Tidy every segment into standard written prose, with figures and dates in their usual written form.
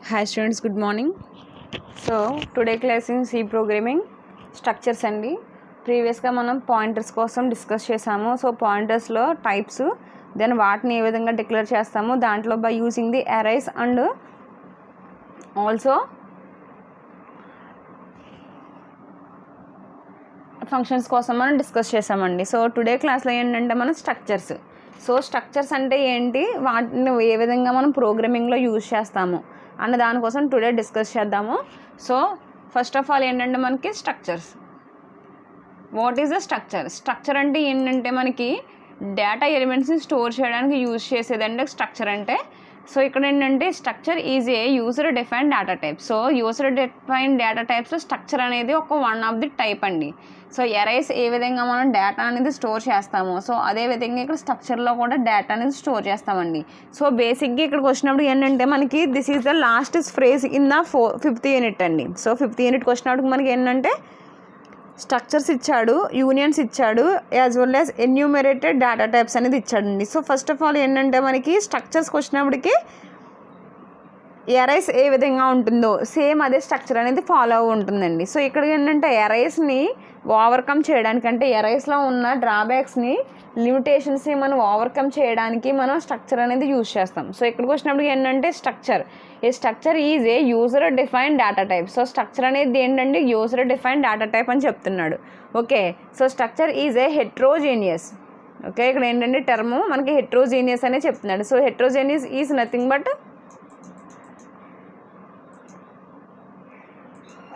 Hi students, good morning. So today class in C programming structures అండి. ప్రీవియస్గా మనం pointers కోసం డిస్కస్ చేసాము. సో పాయింటర్స్లో టైప్స్, దెన్ వాటిని ఏ విధంగా డిక్లేర్ చేస్తాము, దాంట్లో by using the arrays and also functions కోసం మనం డిస్కస్ చేసామండి. సో టుడే క్లాస్లో ఏంటంటే మనం స్ట్రక్చర్స్. సో స్ట్రక్చర్స్ అంటే ఏంటి, వాటిని ఏ విధంగా మనం ప్రోగ్రామింగ్లో యూజ్ చేస్తాము అన్న దానికోసం టుడే డిస్కస్ చేద్దాము. సో ఫస్ట్ ఆఫ్ ఆల్ ఏంటంటే మనకి structures. What is the structure? Structure అంటే ఏంటంటే మనకి డేటా ఎలిమెంట్స్ని స్టోర్ చేయడానికి యూజ్ చేసేదంటే స్ట్రక్చర్ అంటే. సో ఇక్కడ ఏంటంటే structure is a user define data type. So user define data టైప్స్లో స్ట్రక్చర్ అనేది ఒక వన్ ఆఫ్ ది టైప్ అండి. సో ఎరైస్ ఏ విధంగా మనం డేటా అనేది స్టోర్ చేస్తామో, సో అదే విధంగా ఇక్కడ స్ట్రక్చర్లో కూడా డేటా అనేది స్టోర్ చేస్తామండి. సో బేసిక్గా ఇక్కడికి వచ్చినప్పుడు ఏంటంటే మనకి this is the last phrase in the fifth unit అండి. సో ఫిఫ్త్ యూనిట్కి వచ్చినప్పుడు మనకి ఏంటంటే స్ట్రక్చర్స్ ఇచ్చాడు, యూనియన్స్ ఇచ్చాడు, as well as enumerated data types అనేది ఇచ్చాడండి. సో ఫస్ట్ ఆఫ్ ఆల్ ఏంటంటే మనకి స్ట్రక్చర్స్కి వచ్చినప్పటికి ఎరైస్ ఏ విధంగా ఉంటుందో సేమ్ అదే స్ట్రక్చర్ అనేది ఫాలో అవి ఉంటుందండి. సో ఇక్కడ ఏంటంటే ఎరైస్ని ఓవర్కమ్ చేయడానికి, అంటే ఎరైస్లో ఉన్న డ్రాబ్యాక్స్ని, లిమిటేషన్స్ని మనం ఓవర్కమ్ చేయడానికి మనం స్ట్రక్చర్ అనేది యూజ్ చేస్తాం. సో ఇక్కడికి వచ్చినప్పుడు ఏంటంటే structure, A structure is a user define data type. So structure అనేది ఏంటంటే యూజర్ డిఫైన్ డేటా టైప్ అని చెప్తున్నాడు. Okay, so structure is A heterogeneous. Okay, ఇక్కడ ఏంటంటే టర్మ్ మనకి హెట్రోజీనియస్ అనే చెప్తున్నాడు. So heterogeneous is nothing but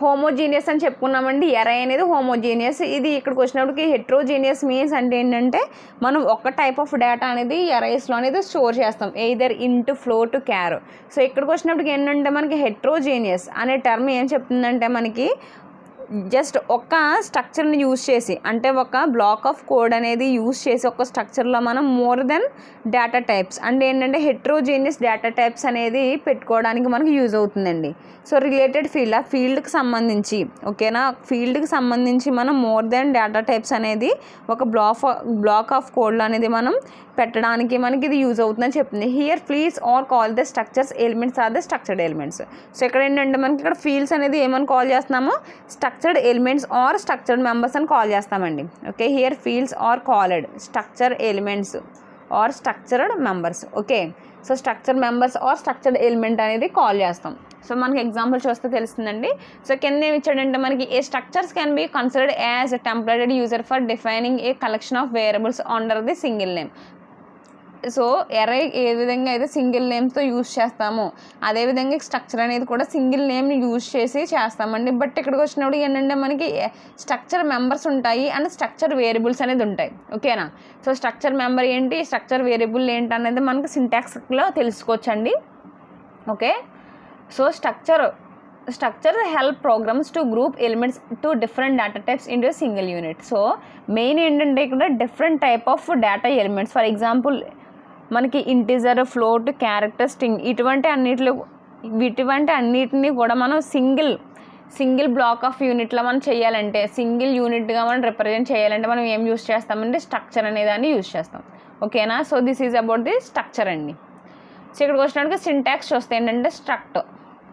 homogeneous అని చెప్పుకున్నామండి. ఎరై అనేది హోమోజీనియస్. ఇది ఇక్కడికి వచ్చినప్పటికి హెట్రోజీనియస్ మీన్స్ అంటే ఏంటంటే మనం ఒక టైప్ ఆఫ్ డేటా అనేది ఎరైస్లో అనేది స్టోర్ చేస్తాం, ఎయిదర్ ఇంటూ ఫ్లోట్ క్యార్. సో ఇక్కడికి వచ్చినప్పటికి ఏంటంటే మనకి హెట్రోజీనియస్ అనే టర్మ్ ఏం చెప్తుందంటే మనకి జస్ట్ ఒక స్ట్రక్చర్ని యూజ్ చేసి, అంటే ఒక బ్లాక్ ఆఫ్ కోడ్ అనేది యూజ్ చేసి ఒక స్ట్రక్చర్లో మనం మోర్ దెన్ డేటా టైప్స్ అంటే ఏంటంటే హెట్రోజీనియస్ డేటా టైప్స్ అనేది పెట్టుకోవడానికి మనకు యూజ్ అవుతుందండి. సో రిలేటెడ్ ఫీల్డ్, ఆ ఫీల్డ్కి సంబంధించి, ఓకేనా, ఫీల్డ్కి సంబంధించి మనం మోర్ దెన్ డేటా టైప్స్ అనేది ఒక బ్లాక్ ఆఫ్ కోడ్లో అనేది మనం పెట్టడానికి మనకి ఇది యూజ్ అవుతుందని చెప్తుంది. Here fields are call the structures elements are the structured elements. So ఇక్కడ ఏంటంటే మనకి ఇక్కడ ఫీల్డ్స్ అనేది ఏమని కాల్ చేస్తున్నాము, structured elements are structured members అని కాల్ చేస్తామండి. Okay, here fields are called structure elements are structured members. Okay, so structure members are structured element అనేది కాల్ చేస్తాం. సో మనకి ఎగ్జాంపుల్ చూస్తే తెలుస్తుందండి. సో కింద ఏమి ఇచ్చాడంటే మనకి a structures can be considered as a templated user for defining a collection of variables under the single name. So array ఏ విధంగా అయితే సింగిల్ నేమ్స్తో యూజ్ చేస్తామో అదేవిధంగా స్ట్రక్చర్ అనేది కూడా సింగిల్ నేమ్ని యూజ్ చేసి చేస్తామండి. బట్ ఇక్కడికి వచ్చినప్పుడు ఏంటంటే మనకి స్ట్రక్చర్ మెంబర్స్ ఉంటాయి అండ్ స్ట్రక్చర్ వేరియబుల్స్ అనేది ఉంటాయి. ఓకేనా, సో స్ట్రక్చర్ మెంబర్ ఏంటి, స్ట్రక్చర్ వేరియబుల్ ఏంటి అనేది మనకి సింటాక్స్లో తెలుసుకోవచ్చండి. Okay, so structure help programs to group elements to different data types into single unit. So main ఏంటంటే ఇక్కడ different type of data elements, for example మనకి ఇంటిజర్, ఫ్లోట్, క్యారెక్టర్, స్ట్రింగ్ ఇటువంటి అన్నిటిని కూడా మనం సింగిల్ బ్లాక్ ఆఫ్ యూనిట్లో మనం చేయాలంటే, సింగిల్ యూనిట్గా మనం రిప్రజెంట్ చేయాలంటే మనం ఏం యూజ్ చేస్తామంటే స్ట్రక్చర్ అనే దాన్ని యూజ్ చేస్తాం. ఓకేనా, so this is about the structure అండి. సో ఇక్కడికి వచ్చినట్టుగా సింటాక్స్ చూస్తే ఏంటంటే struct.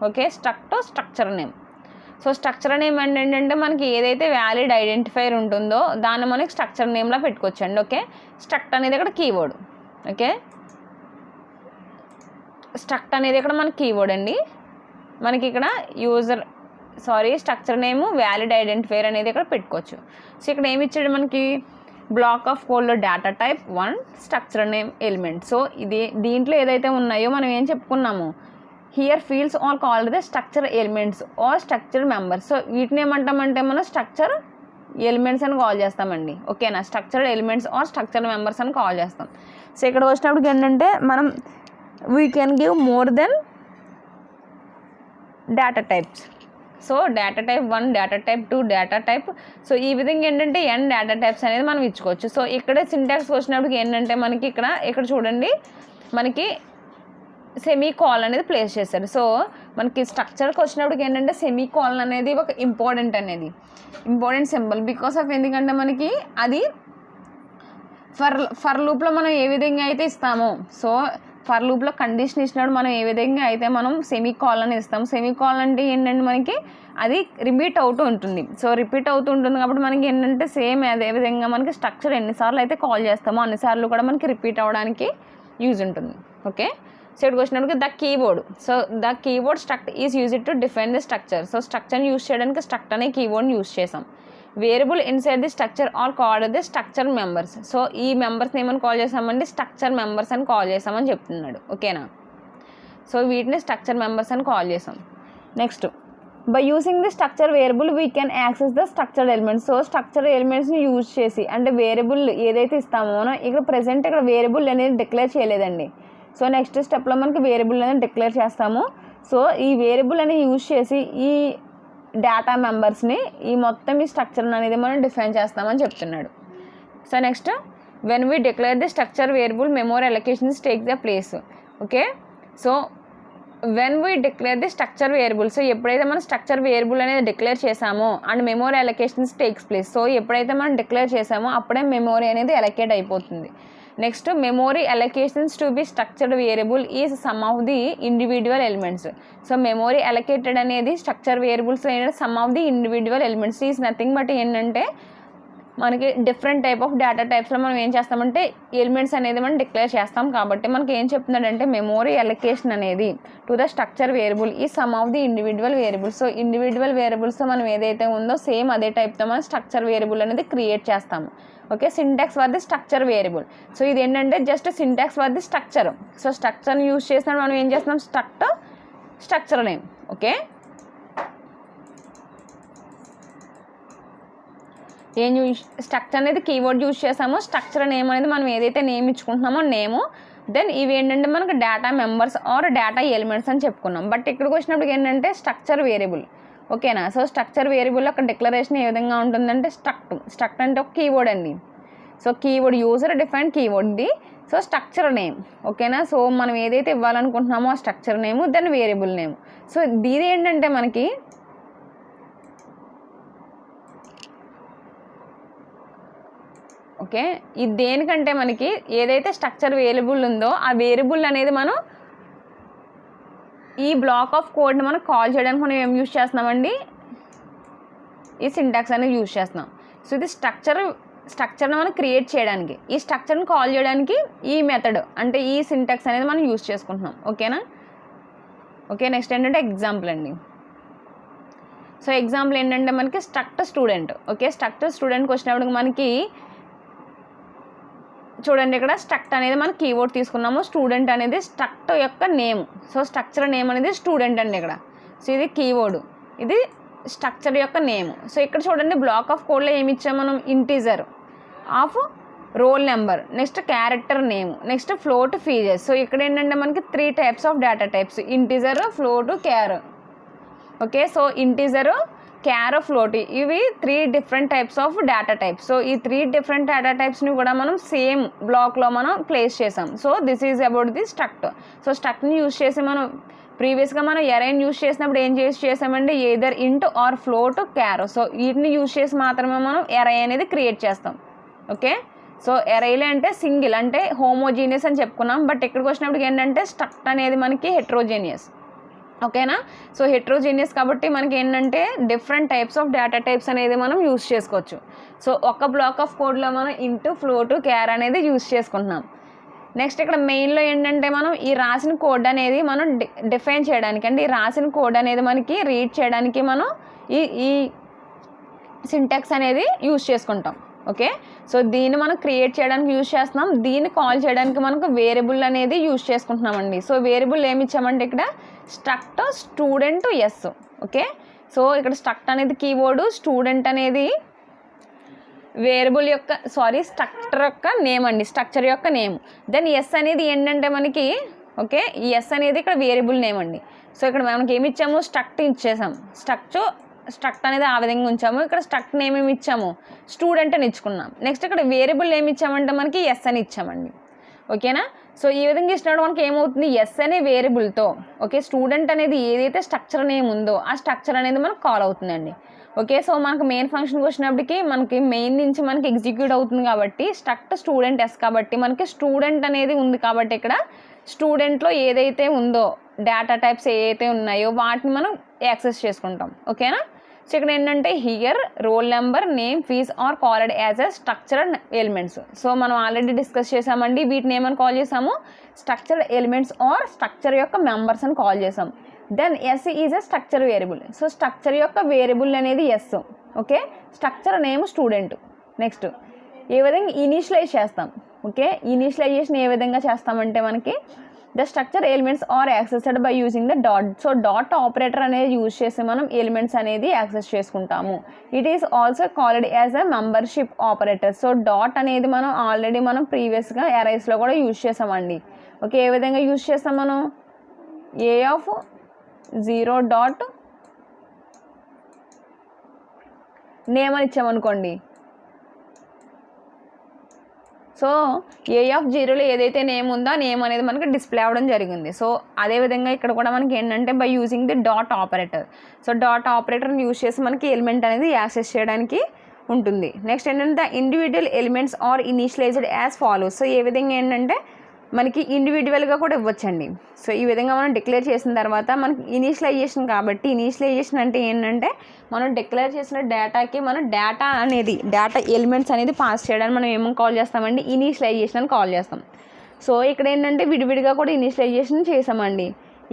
Okay, structure name. So structure name ఏంటంటే మనకి ఏదైతే వ్యాలిడ్ ఐడెంటిఫైర్ ఉంటుందో దాన్ని మనకి స్ట్రక్చర్ నేమ్లో పెట్టుకోవచ్చండి. ఓకే, స్ట్రక్ట్ అనేది ఇక్కడ కీవర్డ్. ఓకే, స్ట్రక్ట్ అనేది ఇక్కడ మన కీవర్డ్ అండి. మనకి ఇక్కడ స్ట్రక్చర్ నేమ్ వ్యాలిడ్ ఐడెంటిఫైర్ అనేది ఇక్కడ పెట్టుకోవచ్చు. సో ఇక్కడ ఏమి ఇచ్చాడు మనకి బ్లాక్ ఆఫ్ కోడ్లో data type 1 structure name element. So దీంట్లో ఏదైతే ఉన్నాయో మనం ఏం చెప్పుకున్నాము, here fields are called the structure elements or structure members. So వీటిని ఏమంటామంటే మనం స్ట్రక్చర్ ఎలిమెంట్స్ అని కాల్ చేస్తామండి. ఓకేనా, structured elements or structure members అని కాల్ చేస్తాం. సో ఇక్కడ వచ్చినప్పటికి ఏంటంటే మనం we can give more than data types. So data type 1, data type 2, data type. So ఈ విధంగా ఏంటంటే n డేటా టైప్స్ అనేది మనం ఇచ్చుకోవచ్చు. సో ఇక్కడే సింటాక్స్ వచ్చినప్పటికి ఏంటంటే మనకి ఇక్కడ చూడండి మనకి సెమీ కాల్ అనేది ప్లేస్ చేశారు. సో మనకి స్ట్రక్చర్కి వచ్చినప్పటికి ఏంటంటే సెమీ కాల్ అనేది ఒక ఇంపార్టెంట్ సింబల్ బికాస్ ఆఫ్, ఎందుకంటే మనకి అది ఫర్ లూప్లో మనం ఏ విధంగా అయితే ఇస్తామో, సో ఫర్ లూప్లో కండిషన్ ఇచ్చినప్పుడు మనం ఏ విధంగా అయితే మనం సెమీకాలన్ ఇస్తాం. సెమీకాలన్ అంటే ఏంటంటే మనకి అది రిపీట్ అవుతూ ఉంటుంది. సో రిపీట్ అవుతూ ఉంటుంది కాబట్టి మనకి ఏంటంటే సేమ్ అదే విధంగా మనకి స్ట్రక్చర్ ఎన్నిసార్లు అయితే కాల్ చేస్తామో అన్నిసార్లు కూడా మనకి రిపీట్ అవ్వడానికి యూజ్ ఉంటుంది. ఓకే, సో ఇక్కడికి వచ్చినప్పుడు the keyboard. So the keyboard struct is use to define the structure. So స్ట్రక్చర్ని యూజ్ చేయడానికి స్ట్రక్ట్ అనే కీబోర్డ్ని యూజ్ చేసాం. Variable inside the structure all called the structure members. So ఈ మెంబర్స్ని ఏమని కాల్ చేసామండి, స్ట్రక్చర్ మెంబర్స్ అని కాల్ చేసామని చెప్తున్నాడు. ఓకేనా, సో వీటిని స్ట్రక్చర్ మెంబర్స్ అని కాల్ చేసాం. Next, by using the structure variable we can access the structure elements. So structure ఎలిమెంట్స్ని యూజ్ చేసి అంటే వేరియబుల్ ఏదైతే ఇస్తామో ఇక్కడ ప్రజెంట్ ఇక్కడ వేరియబుల్ అనేది డిక్లేర్ చేయలేదండి. సో నెక్స్ట్ స్టెప్లో మనకి వేరియబుల్ అనేది డిక్లేర్ చేస్తాము. సో ఈ వేరియబుల్ అనేది యూజ్ చేసి ఈ డేటా మెంబర్స్ని ఈ మొత్తం ఈ స్ట్రక్చర్ అనేది మనం డిఫైన్ చేస్తామని చెప్తున్నాడు. So next, when we declare the structure variable memory allocations take the place. Okay, so when we declare the structure variable, so ఎప్పుడైతే మనం స్ట్రక్చర్ వేరియబుల్ అనేది డిక్లేర్ చేసామో and memory allocations takes place. So ఎప్పుడైతే మనం declare చేసామో అప్పుడే memory అనేది allocate అయిపోతుంది. Next, memory allocations to be structured variable is sum of the individual elements. So memory allocated అనేది structure variables sum of the individual elements is nothing but ఏంటంటే మనకి different type of data టైప్స్లో మనం ఏం చేస్తామంటే elements అనేది మనం declare చేస్తాం. కాబట్టి మనకి ఏం చెప్తున్నాడంటే మెమోరీ అలొకేషన్ అనేది టు ద స్ట్రక్చర్ వేరియబుల్ ఈ sum of the individual variables. So individual వేరియబుల్స్తో మనం ఏదైతే ఉందో సేమ్ అదే టైప్తో మనం స్ట్రక్చర్ వేరియబుల్ అనేది క్రియేట్ చేస్తాము. Okay, syntax for the structure variable. So ఇది ఏంటంటే just syntax for the structure. So స్ట్రక్చర్ని యూజ్ చేసినప్పుడు మనం ఏం చేస్తున్నాం, స్ట్రక్చర్ నేమ్. ఓకే, ఏం యూజ్ స్ట్రక్చర్ అనేది కీవర్డ్ యూజ్ చేసామో స్ట్రక్చర్ నేమ్ అనేది మనం ఏదైతే నేమ్ ఇచ్చుకుంటున్నామో నేము, దెన్ ఇవి ఏంటంటే మనకు data members or data elements అని చెప్పుకున్నాం. బట్ ఇక్కడికి వచ్చినప్పుడు ఏంటంటే స్ట్రక్చర్ వేరియబుల్. ఓకేనా, సో స్ట్రక్చర్ వేరియబుల్ ఒక డిక్లరేషన్ ఏ విధంగా ఉంటుందంటే స్ట్రక్ట్ అంటే ఒక కీవర్డ్ అండి. సో కీవర్డ్ యూజర్ డిఫైన్ కీవర్డ్ది. So structure name. ఓకేనా, సో మనం ఏదైతే ఇవ్వాలనుకుంటున్నామో ఆ structure name then variable name. So దీని ఏంటంటే మనకి ఓకే, ఇది దేనికంటే మనకి ఏదైతే స్ట్రక్చర్ వేరియబుల్ ఉందో ఆ వేరియబుల్ అనేది మనం ఈ బ్లాక్ ఆఫ్ కోడ్ని మనం కాల్ చేయడానికి మనం ఏం యూజ్ చేస్తున్నామండి, ఈ సింటాక్స్ అనేది యూజ్ చేస్తున్నాం. సో ఇది స్ట్రక్చర్ని మనం క్రియేట్ చేయడానికి, ఈ స్ట్రక్చర్ని కాల్ చేయడానికి ఈ మెథడ్ అంటే ఈ సింటాక్స్ అనేది మనం యూజ్ చేసుకుంటున్నాం. ఓకేనా, ఓకే. నెక్స్ట్ ఏంటంటే ఎగ్జాంపుల్ అండి. సో ఎగ్జాంపుల్ ఏంటంటే మనకి స్ట్రక్ట్ స్టూడెంట్. ఓకే, స్ట్రక్ట్ స్టూడెంట్కి వచ్చినప్పుడు మనకి చూడండి ఇక్కడ స్ట్రక్ట్ అనేది మనం కీవర్డ్ తీసుకున్నాము, స్టూడెంట్ అనేది స్ట్రక్ట్ యొక్క నేమ్. సో స్ట్రక్చర్ నేమ్ అనేది స్టూడెంట్ అండి ఇక్కడ. సో ఇది కీవర్డ్, ఇది స్ట్రక్చర్ యొక్క నేమ్. సో ఇక్కడ చూడండి బ్లాక్ ఆఫ్ కోడ్లో ఏమి ఇచ్చాము మనం, integer of roll number, next character name, next float fees. So ఇక్కడ ఏంటంటే మనకి 3 types of data types, integer, float, char. Okay, so integer, char, float ఇవి 3 different types of data types. So ఈ 3 different data టైప్స్ని కూడా మనం same బ్లాక్లో మనం place చేసాం. So this is about the struct. So స్ట్రక్ట్ని యూజ్ చేసి మనం ప్రీవియస్గా మనం ఎరైని యూజ్ చేసినప్పుడు ఏం చేసామంటే ఎయిదర్ ఇంట్ ఆర్ ఫ్లోట్, క్యార్. సో వీటిని యూజ్ చేసి మాత్రమే మనం ఎరై అనేది క్రియేట్ చేస్తాం. ఓకే, సో ఎరైలే అంటే సింగిల్ అంటే హోమోజీనియస్ అని చెప్పుకున్నాం. బట్ ఇక్కడికి వచ్చినప్పుడు ఏంటంటే స్ట్రక్ట్ అనేది మనకి హెట్రోజీనియస్. ఓకేనా, సో హెట్రోజీనియస్ కాబట్టి మనకి ఏంటంటే different types of data types అనేది మనం యూజ్ చేసుకోవచ్చు. సో ఒక బ్లాక్ ఆఫ్ కోడ్లో మనం ఇంటూ, ఫ్లోట్, క్యార్ అనేది యూజ్ చేసుకుంటున్నాం. నెక్స్ట్ ఇక్కడ మెయిన్లో ఏంటంటే మనం ఈ రాసిన కోడ్ అనేది మనం డిఫైన్ చేయడానికి అంటే ఈ రాసిన కోడ్ అనేది మనకి రీడ్ చేయడానికి మనం ఈ సింటాక్స్ అనేది యూజ్ చేసుకుంటాం. ఓకే, సో దీన్ని మనం క్రియేట్ చేయడానికి యూజ్ చేస్తున్నాం, దీన్ని కాల్ చేయడానికి మనకు వేరియబుల్ అనేది యూజ్ చేసుకుంటున్నామండి. సో వేరియబుల్ ఏమి ఇచ్చామంటే ఇక్కడ struct student S. Okay, so ఇక్కడ స్ట్రక్ట్ అనేది కీవర్డ్, స్టూడెంట్ అనేది వేరియబుల్ యొక్క స్ట్రక్చర్ యొక్క నేమ్ అండి, స్ట్రక్చర్ యొక్క నేమ్. దెన్ ఎస్ అనేది ఏంటంటే మనకి ఓకే, ఈ ఎస్ అనేది ఇక్కడ వేరియబుల్ నేమ్ అండి. సో ఇక్కడ మనకి ఏమి ఇచ్చాము, స్ట్రక్ట్ ఇచ్చేసాం, స్ట్రక్ట్ అనేది ఆ విధంగా ఉంచాము. ఇక్కడ స్ట్రక్ట్ నేమ్ ఏమి ఇచ్చాము, స్టూడెంట్ అని ఇచ్చుకున్నాం. నెక్స్ట్ ఇక్కడ వేరియబుల్ ఏమి ఇచ్చామంటే మనకి ఎస్ అని ఇచ్చామండి. ఓకేనా, సో ఈ విధంగా ఇచ్చినప్పుడు మనకి ఏమవుతుంది, ఎస్ అనే వేరియబుల్తో ఓకే స్టూడెంట్ అనేది ఏదైతే స్ట్రక్చర్ నేమ్ ఉందో ఆ స్ట్రక్చర్ అనేది మనకు కాల్ అవుతుందండి. ఓకే, సో మనకు మెయిన్ ఫంక్షన్కి వచ్చినప్పటికీ మనకి మెయిన్ నుంచి మనకి ఎగ్జిక్యూట్ అవుతుంది కాబట్టి స్ట్రక్ట్ స్టూడెంట్ ఎస్ కాబట్టి మనకి స్టూడెంట్ అనేది ఉంది కాబట్టి ఇక్కడ స్టూడెంట్లో ఏదైతే ఉందో డేటా టైప్స్ ఏవైతే ఉన్నాయో వాటిని మనం యాక్సెస్ చేసుకుంటాం. ఓకేనా. సో ఇక్కడ ఏంటంటే here roll number, name, fees are called as a structured elements. So మనం ఆల్రెడీ డిస్కస్ చేసామండి, వీటిని ఏమని కాల్ చేసాము, స్ట్రక్చర్డ్ ఎలిమెంట్స్ ఆర్ స్ట్రక్చర్ యొక్క మెంబర్స్ అని కాల్ చేసాం. Then S is a structure variable. So structure యొక్క వేరియబుల్ అనేది S. Okay. Structure name student. Next ఏ విధంగా ఇనిషియలైజ్ చేస్తాం. ఓకే. ఇనిషియలైజేషన్ ఏ విధంగా చేస్తామంటే మనకి the structure elements are accessed by using the dot. So dot operator అనేది యూజ్ చేసి మనం ఎలిమెంట్స్ అనేది యాక్సెస్ చేసుకుంటాము. It is also called as a membership operator. So dot అనేది మనం ఆల్రెడీ ప్రీవియస్గా అరైస్లో కూడా యూజ్ చేసామండి. ఓకే. ఏ విధంగా యూజ్ చేస్తాం మనం, ఏ ఆఫ్ 0 డాట్ నేమ్ అని ఇచ్చామనుకోండి. సో ఏ ఆఫ్ 0లో ఏదైతే నేమ్ ఉందో ఆ నేమ్ అనేది మనకి డిస్ప్లే అవ్వడం జరిగింది. సో అదేవిధంగా ఇక్కడ కూడా మనకి ఏంటంటే by using the dot operator. So dot ఆపరేటర్ని యూజ్ చేసి మనకి ఎలిమెంట్ అనేది యాక్సెస్ చేయడానికి ఉంటుంది. నెక్స్ట్ ఏంటంటే the individual elements are initialized as follows. So ఏ విధంగా ఏంటంటే మనకి ఇండివిజువల్గా కూడా ఇవ్వచ్చండి. సో ఈ విధంగా మనం డిక్లేర్ చేసిన తర్వాత మనకి ఇనిషియలైజేషన్ కాబట్టి, ఇనిషియలైజేషన్ అంటే ఏంటంటే మనం డిక్లేర్ చేసిన డేటాకి మనం డేటా ఎలిమెంట్స్ అనేది పాస్ చేయడానికి మనం ఏమని కాల్ చేస్తామండి, ఇనిషియలైజేషన్ అని కాల్ చేస్తాం. సో ఇక్కడ ఏంటంటే విడివిడిగా కూడా ఇనిషియలైజేషన్ చేసామండి.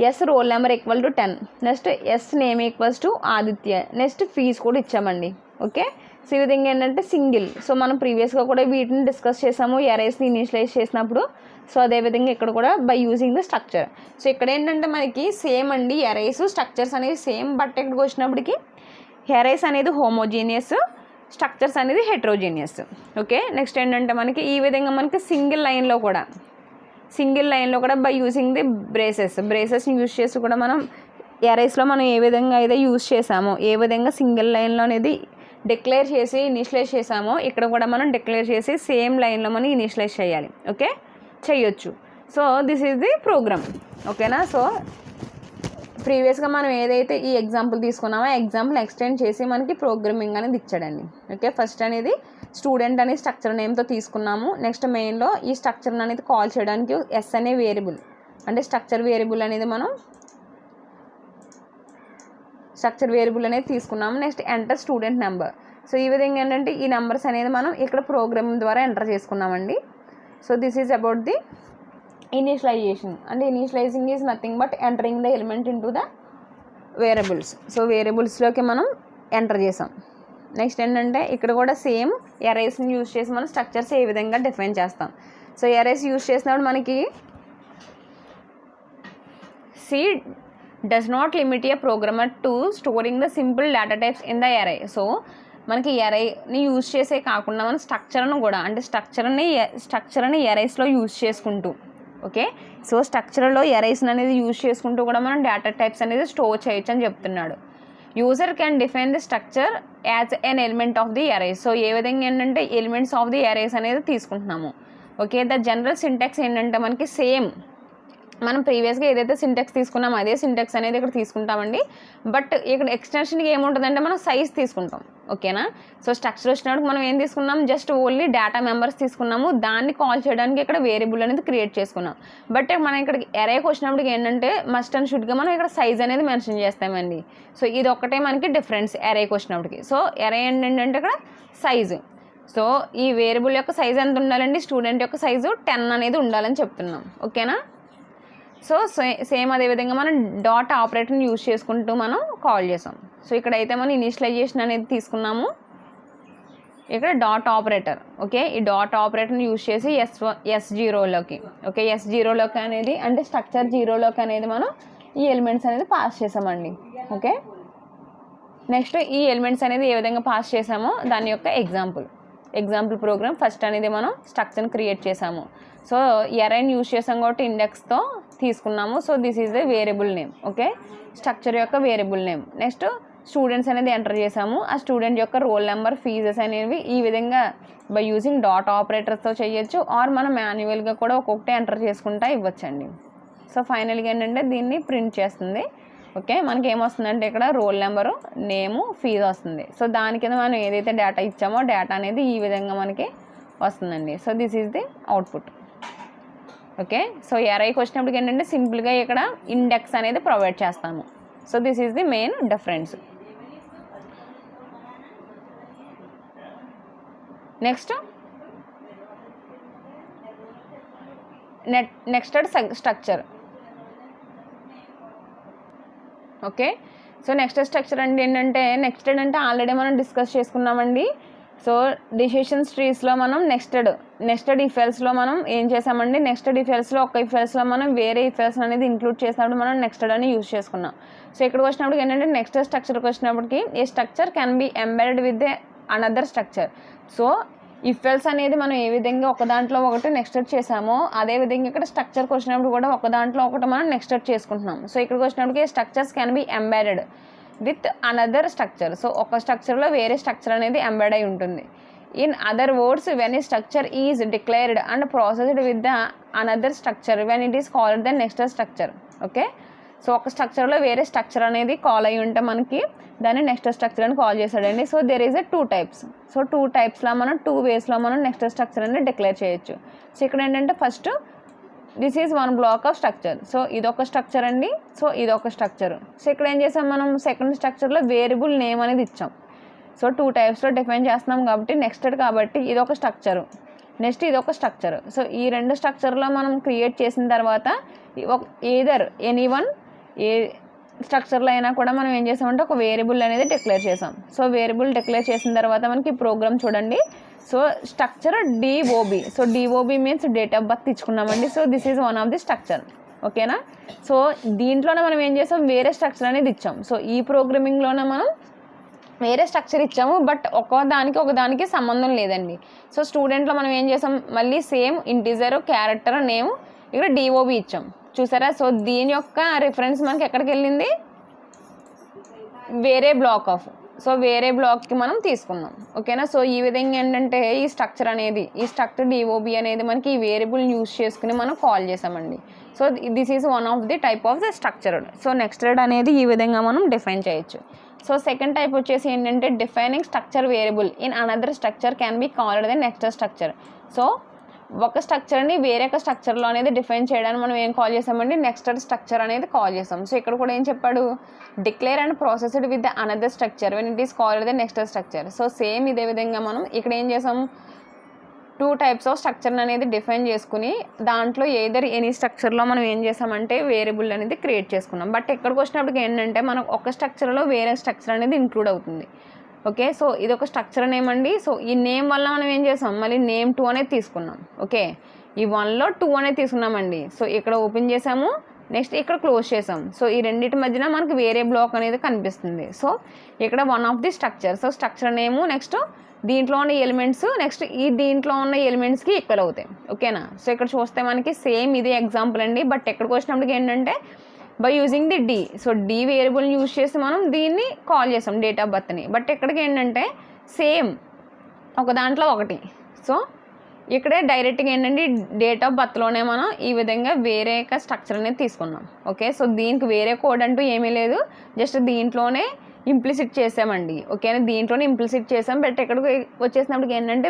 S roll number equal to 10, next S name equals to Aditya, next fees కూడా ఇచ్చామండి. ఓకే. సో ఈ విధంగా ఏంటంటే సింగిల్. సో మనం ప్రీవియస్గా కూడా వీటిని డిస్కస్ చేసాము ఎరైస్ని ఇనిషియలైజ్ చేసినప్పుడు. సో అదేవిధంగా ఇక్కడ కూడా by using the structure. So ఇక్కడ ఏంటంటే మనకి సేమ్ అండి, ఎరైస్ స్ట్రక్చర్స్ అనేవి సేమ్. బట్ ఇక్కడికి వచ్చినప్పటికి ఎరైస్ అనేది హోమోజీనియస్, స్ట్రక్చర్స్ అనేది హెట్రోజీనియస్. ఓకే. నెక్స్ట్ ఏంటంటే మనకి ఈ విధంగా మనకి సింగిల్ లైన్లో కూడా బై యూజింగ్ ది బ్రేసెస్ని యూజ్ చేసి కూడా మనం ఎరైస్లో మనం ఏ విధంగా అయితే యూజ్ చేసామో, ఏ విధంగా సింగిల్ లైన్లో అనేది డిక్లేర్ చేసి ఇనిషియలైజ్ చేసామో ఇక్కడ కూడా మనం డిక్లేర్ చేసి సేమ్ లైన్లో మనం ఇనిషియలైజ్ చేయాలి. ఓకే, చేయొచ్చు. So this is the program. ఓకేనా. సో ప్రీవియస్గా మనం ఏదైతే ఈ ఎగ్జాంపుల్ తీసుకున్నామో ఆ ఎగ్జాంపుల్ ఎక్స్టెండ్ చేసి మనకి ప్రోగ్రామింగ్ అనేది ఇచ్చాడండి. ఓకే. ఫస్ట్ అనేది స్టూడెంట్ అనే స్ట్రక్చర్ నేమ్తో తీసుకున్నాము. నెక్స్ట్ మెయిన్లో ఈ స్ట్రక్చర్ అనేది కాల్ చేయడానికి ఎస్ అనే వేరియబుల్, అంటే స్ట్రక్చర్ వేరియబుల్ అనేది తీసుకున్నాము. Next enter student number. So ఈ విధంగా ఏంటంటే ఈ నెంబర్స్ అనేది మనం ఇక్కడ ప్రోగ్రామ్ ద్వారా ఎంటర్ చేసుకున్నామండి. So this is about the initialization. అంటే initializing is nothing but entering the element into the variables. So వేరియబుల్స్లోకి మనం ఎంటర్ చేసాం. నెక్స్ట్ ఏంటంటే ఇక్కడ కూడా సేమ్ ఎరైస్ని యూజ్ చేసి మనం స్ట్రక్చర్స్ ఏ విధంగా డిఫైన్ చేస్తాం. సో ఎరైస్ యూజ్ చేసినప్పుడు మనకి does not limit a programmer to storing the simple data types in the array. So మనకి ఎరైని యూజ్ చేసే కాకుండా మనం స్ట్రక్చర్ను కూడా, అంటే స్ట్రక్చర్ని ఎరైస్లో యూజ్ చేసుకుంటూ, ఓకే. సో స్ట్రక్చర్లో ఎరైస్ని అనేది యూజ్ చేసుకుంటూ కూడా మనం డేటా టైప్స్ అనేది స్టోర్ చేయొచ్చు అని చెప్తున్నాడు. User can define the structure as an element of the arrays. So ఏ విధంగా ఏంటంటే ఎలిమెంట్స్ ఆఫ్ ది ఎరైస్ అనేది తీసుకుంటున్నాము. ఓకే. ద జనరల్ సింటాక్స్ ఏంటంటే మనకి సేమ్ మనం ప్రీవియస్గా ఏదైతే సింటాక్స్ తీసుకున్నామో అదే సింటాక్స్ అనేది ఇక్కడ తీసుకుంటామండి. బట్ ఇక్కడ ఎక్స్టెన్షన్కి ఏముంటుందంటే మనం సైజ్ తీసుకుంటాం. ఓకేనా. సో స్ట్రక్చర్ వచ్చినప్పుడు మనం ఏం తీసుకున్నాం, జస్ట్ ఓన్లీ డేటా మెంబర్స్ తీసుకున్నాము. దాన్ని కాల్ చేయడానికి ఇక్కడ వేరియబుల్ అనేది క్రియేట్ చేసుకున్నాం. బట్ మనం ఇక్కడ ఎరేకి వచ్చినప్పటికి ఏంటంటే మస్ట్ అండ్ షుడ్గా మనం ఇక్కడ సైజ్ అనేది మెన్షన్ చేస్తామండి. సో ఇది ఒక్కటే మనకి డిఫరెన్స్ ఎరేకి వచ్చినప్పటికి. సో ఎరే ఏంటంటే ఇక్కడ సైజు. సో ఈ వేరియబుల్ యొక్క సైజ్ ఎంత ఉండాలండి, స్టూడెంట్ యొక్క సైజు 10 అనేది ఉండాలని చెప్తున్నాం. ఓకేనా. సో సేమ్ అదేవిధంగా మనం డాట్ ఆపరేటర్ని యూజ్ చేసుకుంటూ మనం కాల్ చేసాం. సో ఇక్కడైతే మనం ఇనిషియలైజేషన్ అనేది తీసుకున్నాము. ఇక్కడ డాట్ ఆపరేటర్. ఓకే. ఈ డాట్ ఆపరేటర్ని యూజ్ చేసి S0లోకి, ఓకే, S0లోకి అనేది అంటే స్ట్రక్చర్ 0లోకి అనేది మనం ఈ ఎలిమెంట్స్ అనేది పాస్ చేసామండి. ఓకే. నెక్స్ట్ ఈ ఎలిమెంట్స్ అనేది ఏ విధంగా పాస్ చేసామో దాని యొక్క ఎగ్జాంపుల్ ప్రోగ్రామ్ ఫస్ట్ అనేది మనం స్ట్రక్చర్ని క్రియేట్ చేసాము. సో ఎరైని యూజ్ చేసాం కాబట్టి ఇండెక్స్తో తీసుకున్నాము. So this is the variable name. Okay. Structure యొక్క వేరియబుల్ నేమ్. నెక్స్ట్ స్టూడెంట్స్ అనేది ఎంటర్ చేసాము. ఆ స్టూడెంట్ యొక్క రోల్ నెంబర్, ఫీజెస్ అనేవి ఈ విధంగా బై యూజింగ్ డాట్ ఆపరేటర్స్తో చేయొచ్చు. ఆర్ మనం మాన్యువల్గా కూడా ఒక్కొక్కటే ఎంటర్ చేసుకుంటా ఇవ్వచ్చండి. సో ఫైనల్గా ఏంటంటే దీన్ని ప్రింట్ చేస్తుంది. ఓకే. మనకి ఏమొస్తుందంటే ఇక్కడ రోల్ నెంబరు, నేము, ఫీజు వస్తుంది. సో దాని కింద మనం ఏదైతే డేటా ఇచ్చామో డేటా అనేది ఈ విధంగా మనకి వస్తుందండి. So this is the output. Okay. So ఎరైకి వచ్చినప్పటికి ఏంటంటే సింపుల్గా ఇక్కడ ఇండెక్స్ అనేది ప్రొవైడ్ చేస్తాము. So this is the main difference. Next nested structure. Okay. So nested structure అంటే ఏంటంటే నెక్స్టెడ్ అంటే ఆల్రెడీ మనం డిస్కస్ చేసుకున్నామండి. సో డిసిషన్స్ ట్రీస్లో మనం నెక్స్టెడ్ ఇఫెల్స్లో మనం ఏం చేసామండి, నెక్స్టెడ్ ఇఫెల్స్లో ఒక ఇఫెల్స్లో మనం వేరే ఇఫెల్స్ అనేది ఇంక్లూడ్ చేసినప్పుడు మనం నెక్స్టెడ్ అని యూజ్ చేసుకున్నాం. సో ఇక్కడికి వచ్చినప్పటికి ఏంటంటే నెక్స్టెడ్ స్ట్రక్చర్కి వచ్చినప్పటికి a structure can be embedded with another structure. So if else అనేది మనం ఏ విధంగా ఒక దాంట్లో ఒకటి నెక్స్టెడ్ చేసామో అదేవిధంగా ఇక్కడ స్ట్రక్చర్కి వచ్చినప్పుడు కూడా ఒక దాంట్లో ఒకటి మనం నెక్స్టెడ్ చేసుకుంటున్నాం. సో ఇక్కడికి వచ్చినప్పటికి structures can be embedded with another structure. So ఒక స్ట్రక్చర్లో వేరే స్ట్రక్చర్ అనేది ఎంబెడ్ అయి ఉంటుంది. ఇన్ అదర్ వర్డ్స్ వెన్ ఈ structure is declared and processed with the another structure when it is called the next structure. Okay. So ఒక స్ట్రక్చర్లో వేరే structure అనేది call అయ్యి ఉంటే మనకి దాన్ని నెక్స్ట్ స్ట్రక్చర్ అని కాల్ చేశాడండి. So there is a 2 types. So 2 టైప్స్లో మనం 2 వేస్లో మనం నెక్స్ట్ స్ట్రక్చర్ అనేది డిక్లేర్ చేయొచ్చు. సో ఇక్కడ ఏంటంటే first this is 1 black of structure. So ఇదొక స్ట్రక్చర్ అండి. సో ఇదొక స్ట్రక్చర్. సో ఇక్కడ ఏం చేసాం మనం సెకండ్ స్ట్రక్చర్లో వేరియబుల్ నేమ్ అనేది ఇచ్చాం. సో 2 టైప్స్లో డిఫైన్ చేస్తున్నాం కాబట్టి నెక్స్టెడ్ కాబట్టి ఇదొక స్ట్రక్చరు, నెక్స్ట్ ఇదొక స్ట్రక్చర్. సో ఈ 2 స్ట్రక్చర్లో మనం క్రియేట్ చేసిన తర్వాత ఏదర్ ఎనీవన్ ఏ స్ట్రక్చర్లో అయినా కూడా మనం ఏం చేసామంటే ఒక వేరియబుల్ అనేది డిక్లేర్ చేసాం. సో వేరియబుల్ డిక్లేర్ చేసిన తర్వాత మనకి ప్రోగ్రామ్ చూడండి. So structure DOB. So DOB means date of birth ఇచ్చుకున్నామండి. So this is 1 of the structure. ఓకేనా. సో దీంట్లోనే మనం ఏం చేసాం, వేరే స్ట్రక్చర్ అనేది ఇచ్చాం. సో ఈ ప్రోగ్రామింగ్లోనే మనం వేరే స్ట్రక్చర్ ఇచ్చాము, బట్ ఒకదానికి సంబంధం లేదండి. సో స్టూడెంట్లో మనం ఏం చేసాం, మళ్ళీ సేమ్ ఇంటీజర్ క్యారెక్టర్ నేమ్ ఇక్కడ డిఓబి ఇచ్చాం. చూసారా. సో దీని యొక్క రిఫరెన్స్ మనకి ఎక్కడికి వెళ్ళింది, వేరే బ్లాక్ ఆఫ్. సో వేరే బ్లాక్కి మనం తీసుకున్నాం. ఓకేనా. సో ఈ విధంగా ఏంటంటే ఈ స్ట్రక్చర్ డిఓబి అనేది మనకి ఈ వేరియబుల్ యూజ్ చేసుకుని మనం కాల్ చేసామండి. So this is 1 of the type of the structure. So nested అనేది ఈ విధంగా మనం డిఫైన్ చేయొచ్చు. సో సెకండ్ టైప్ వచ్చేసి ఏంటంటే defining structure variable in another structure can be called the next structure. So ఒక స్ట్రక్చర్ని వేరే ఒక స్ట్రక్చర్లో అనేది డిఫైన్ చేయడానికి మనం ఏం కాల్ చేసామండి, నెక్స్టెడ్ స్ట్రక్చర్ అనేది కాల్ చేసాం. సో ఇక్కడ కూడా ఏం చెప్పాడు, declare and processed with the another structure when it is called the next structure. So same ఇదే విధంగా మనం ఇక్కడ ఏం చేసాం, 2 టైప్స్ ఆఫ్ స్ట్రక్చర్ అనేది డిఫైన్ చేసుకుని దాంట్లో ఏదర్ ఎనీ స్ట్రక్చర్లో మనం ఏం చేసామంటే వేరియబుల్ అనేది క్రియేట్ చేసుకున్నాం. బట్ ఎక్కడికి వచ్చినప్పటికి ఏంటంటే మనం ఒక స్ట్రక్చర్లో వేరే స్ట్రక్చర్ అనేది ఇంక్లూడ్ అవుతుంది. ఓకే. సో ఇది ఒక స్ట్రక్చర్ నేమ్ అండి. సో ఈ నేమ్ వల్ల మనం ఏం చేసాం, మళ్ళీ నేమ్ 2 అనేది తీసుకున్నాం. ఓకే. ఈ 1లో 2 అనేది తీసుకున్నామండి. సో ఇక్కడ ఓపెన్ చేసాము, నెక్స్ట్ ఇక్కడ క్లోజ్ చేసాం. సో ఈ రెండింటి మధ్యన మనకి వేరే బ్లాక్ అనేది కనిపిస్తుంది. సో ఇక్కడ 1 of the structure. So structure name next దీంట్లో ఉన్న ఎలిమెంట్స్ నెక్స్ట్ ఈ దీంట్లో ఉన్న ఎలిమెంట్స్కి ఈక్వల్ అవుతాయి. ఓకేనా. సో ఇక్కడ చూస్తే మనకి సేమ్ ఇదే ఎగ్జాంపుల్ అండి. బట్ ఎక్కడికి వచ్చినప్పటికి ఏంటంటే by using the D. So D వేరియబుల్ని యూజ్ చేసి మనం దీన్ని కాల్ చేసాం డేట్ ఆఫ్ బర్త్ని. బట్ ఎక్కడికి ఏంటంటే సేమ్ ఒక దాంట్లో ఒకటి. సో ఇక్కడే డైరెక్ట్గా ఏంటంటే డేట్ ఆఫ్ బర్త్లోనే మనం ఈ విధంగా వేరే స్ట్రక్చర్ అనేది తీసుకున్నాం. ఓకే. సో దీనికి వేరే కోడ్ అంటూ ఏమీ లేదు, జస్ట్ దీంట్లోనే ఇంప్లిసిట్ చేసామండి. ఓకేనా. దీంట్లోనే ఇంప్లిసిట్ చేసాం. బట్ ఎక్కడికి వచ్చేసినప్పటికి ఏంటంటే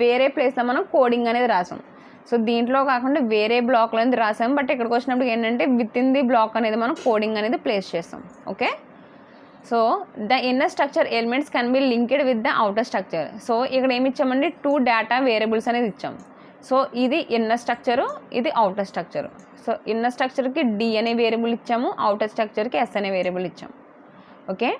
వేరే ప్లేస్లో మనం కోడింగ్ అనేది రాసాం. సో దీంట్లో కాకుండా వేరే బ్లాక్లో అనేది రాసాం. బట్ ఇక్కడికి వచ్చినప్పుడు ఏంటంటే విత్ ఇన్ ది బ్లాక్ అనేది మనం కోడింగ్ అనేది ప్లేస్ చేస్తాం. Okay. So the inner structure elements can be linked with the outer structure. So ఇక్కడ ఏమి ఇచ్చామండి, 2 డేటా వేరియబుల్స్ అనేది ఇచ్చాం. సో ఇది ఇన్నర్ స్ట్రక్చరు, ఇది అవుటర్ స్ట్రక్చరు. సో ఇన్నర్ స్ట్రక్చర్కి డి అనే వేరియబుల్ ఇచ్చాము, అవుటర్ స్ట్రక్చర్కి ఎస్ అనే వేరియబుల్ ఇచ్చాము. Okay.